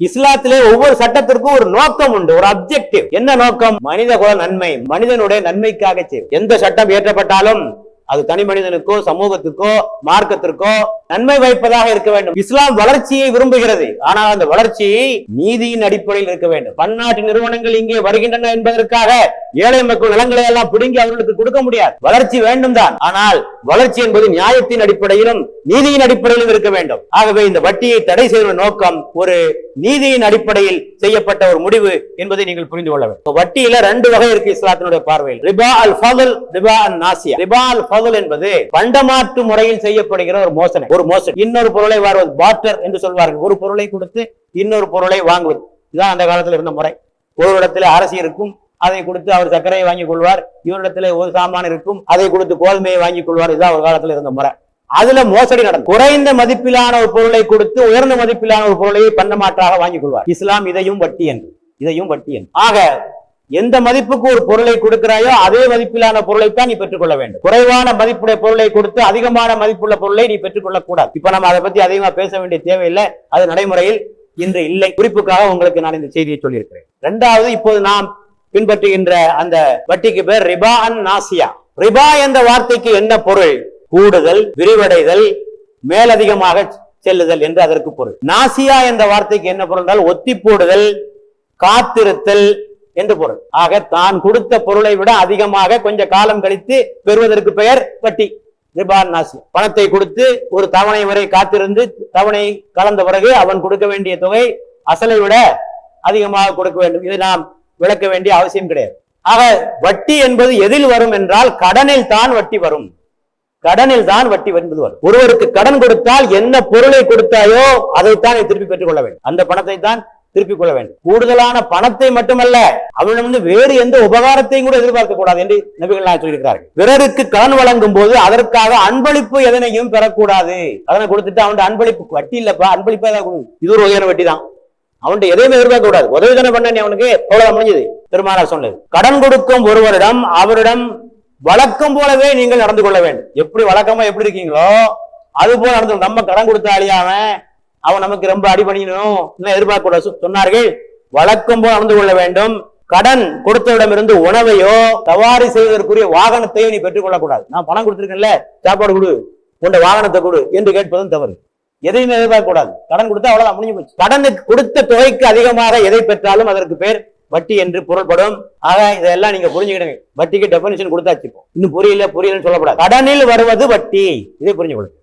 இஸ்லாத்திலே ஒவ்வொரு சட்டத்திற்கும் ஒரு நோக்கம் உண்டு, ஒரு அப்ஜெக்டிவ். என்ன நோக்கம்? மனித குல நன்மை, மனிதனுடைய நன்மைக்காக செய்யும். எந்த சட்டம் இயற்றப்பட்டாலும் அது தனி மனிதனுக்கோ சமூகத்துக்கோ மார்க்கத்திற்கோ நன்மை வைப்பதாக இருக்க வேண்டும். இஸ்லாம் வளர்ச்சியை விரும்புகிறது, ஆனால் அந்த வளர்ச்சி நீதியின் அடிப்படையில் இருக்க வேண்டும். பன்னாட்டு நிறுவனங்கள் இங்கே வருகின்றன என்பதற்காக ஏழை மக்கள் நிலங்களை எல்லாம் பிடுங்கி அவர்களுக்கு கொடுக்க முடியாது. வளர்ச்சி வேண்டும் தான், ஆனால் வளர்ச்சி என்பது நியாயத்தின் அடிப்படையிலும் நீதியின் அடிப்படையிலும் இருக்க வேண்டும். ஆகவே இந்த வட்டியை தடை செய்த நோக்கம் ஒரு நீதியின் அடிப்படையில் செய்யப்பட்ட ஒரு முடிவு என்பதை நீங்கள் புரிந்து கொள்ள வேண்டும். வட்டியில ரெண்டு வகை இருக்கு இஸ்லாத்தினுடைய பார்வையில். ரிபா அல் ஃபதுல், ரிபா அன் நாசியா. ரிபா அல் ஃபதுல் என்பது பண்டமாற்று முறையில் செய்யப்படுகிற ஒரு மோசடி. இன்னொரு பொருளை வாங்குவது, பார்ட்டர் என்று சொல்வார்கள். ஒரு பொருளை கொடுத்து இன்னொரு பொருளை வாங்குவது, இதுதான் அந்த காலத்தில் இருந்த முறை. ஒரு இடத்துல அரசி இருக்கும், அதை கொடுத்து அவர் சர்க்கரையை வாங்கிக் கொள்வார். இவரிடத்துல ஒரு சாமான் இருக்கும், அதை கொடுத்து கோதுமையை வாங்கிக் கொள்வார். இதுதான் ஒரு காலத்தில் இருந்த முறை. அதுல மோசடி நடக்கும். குறைந்த மதிப்பிலான ஒரு பொருளை கொடுத்து உயர்ந்த மதிப்பிலான ஒரு பொருளை பண்டமாற்றாக வாங்கிக் கொள்வார். இஸ்லாம் இதையும் வட்டி என்று. ஆக எந்த மதிப்புக்கு ஒரு பொருளை கொடுக்கிறாயோ அதே மதிப்பிலான பொருளைத்தான் நீ பெற்றுக்கொள்ள வேண்டும். குறைவான மதிப்புடைய பொருளை கொடுத்து அதிகமான மதிப்புள்ள பொருளை நீ பெற்றுக்கொள்ளக் கூடாது. இப்ப நம்ம அதை பத்தி அதிகமா பேச வேண்டிய தேவையில்லை, அது நடைமுறையில் இன்று இல்லை. குறிப்புக்காக உங்களுக்கு நான் இந்த செய்தியை சொல்லியிருக்கிறேன். இரண்டாவது, இப்போது நாம் பின்பற்றுகின்ற அந்த வட்டிக்கு பேர் ரிபா அன் நாசியா. ரிபா என்ற வார்த்தைக்கு என்ன பொருள்? கூடுதல், விரிவடைதல், மேலதிகமாக செல்லுதல் என்று அதற்கு பொருள். நாசியா என்ற வார்த்தைக்கு என்ன பொருள் என்றால் ஒத்தி போடுதல், காத்திருத்தல் என்று பொருள். ஆக தான் கொடுத்த பொருளை விட அதிகமாக கொஞ்ச காலம் கழித்து பெறுவதற்கு பெயர் வட்டி, ரிபா நாசியா. பணத்தை கொடுத்து ஒரு தவணை வரை காத்திருந்து தவணை கலந்த பிறகு அவன் கொடுக்க வேண்டிய தொகை அசலை விட அதிகமாக கொடுக்க வேண்டும். இதை நாம் விளக்க வேண்டிய அவசியம் கிடையாது. ஆக வட்டி என்பது எதில் வரும் என்றால் கடனில் தான் வட்டி வரும். கடனில் தான் வட்டி என்பது வரும். ஒருவருக்கு கடன் கொடுத்தால் என்ன பொருளை கொடுத்தாயோ அதைத்தான் திருப்பி பெற்றுக் கொள்ள வேண்டும். அந்த பணத்தை தான் திருப்பிக் கொள்ள வேண்டும். கூடுதலான பணத்தை மட்டுமல்ல, அவனிடம் வேறு எந்த உபகாரத்தையும் கூட எதிர்பார்க்க கூடாது என்று நபிகள் நாயகம் சொல்லியிருக்கிறார்கள். பிறருக்கு கடன் வழங்கும் போது அதற்காக அன்பளிப்பு எதனையும் பெறக்கூடாது. அதனை கொடுத்துட்டு அவன் அன்பளிப்பு, வட்டி இல்லப்பா அன்பளிப்பா தான் கொடுக்கும், இது ஒரு வகையான வட்டி தான். அவன்கிட்ட எதையுமே எதிர்பார்க்க கூடாது. உதவி தானே பண்ண நீ அவனுக்கு, எவ்வளவு முடிஞ்சது. பெருமானார் சொன்னது, கடன் கொடுக்கும் ஒருவரிடம் அவரிடம் வழக்கம் போலவே நீங்கள் நடந்து கொள்ள வேண்டும். எப்படி வழக்கமா எப்படி இருக்கீங்களோ அது போல நடந்து. நம்ம கடன் கொடுத்த அழியாம அவன் நமக்கு ரொம்ப அடி பண்ணிடணும் எதிர்பார்க்க கூடாது. சொன்னார்கள் வழக்கம் போல் நடந்து கொள்ள வேண்டும். கடன் கொடுத்தவிடம் இருந்து உணவையோ சவாரி செய்வதற்குரிய வாகனத்தையோ நீ பெற்றுக் கொள்ளக்கூடாது. நான் பணம் கொடுத்திருக்கேன்ல, சாப்பாடு கொடு, உண்ட வாகனத்தை கொடு என்று கேட்பதும் தவறு. எதையுமே எதிர்பார்க்க கூடாது. கடன் கொடுத்தா அவ்வளவுதான், முடிஞ்சு போச்சு. கடனுக்கு கொடுத்த தொகைக்கு அதிகமாக எதை பெற்றாலும் அதற்கு பேர் வட்டி என்று பொருள்படும். ஆக இதெல்லாம் நீங்க புரிஞ்சுக்கிடுங்க. வட்டிக்கு டெபினிஷன் கொடுத்தாச்சு. இன்னும் புரியலன்னு சொல்லப்படாது. கடனில் வருவது வட்டி, இதை புரிஞ்சுக்கொள்ளுங்க.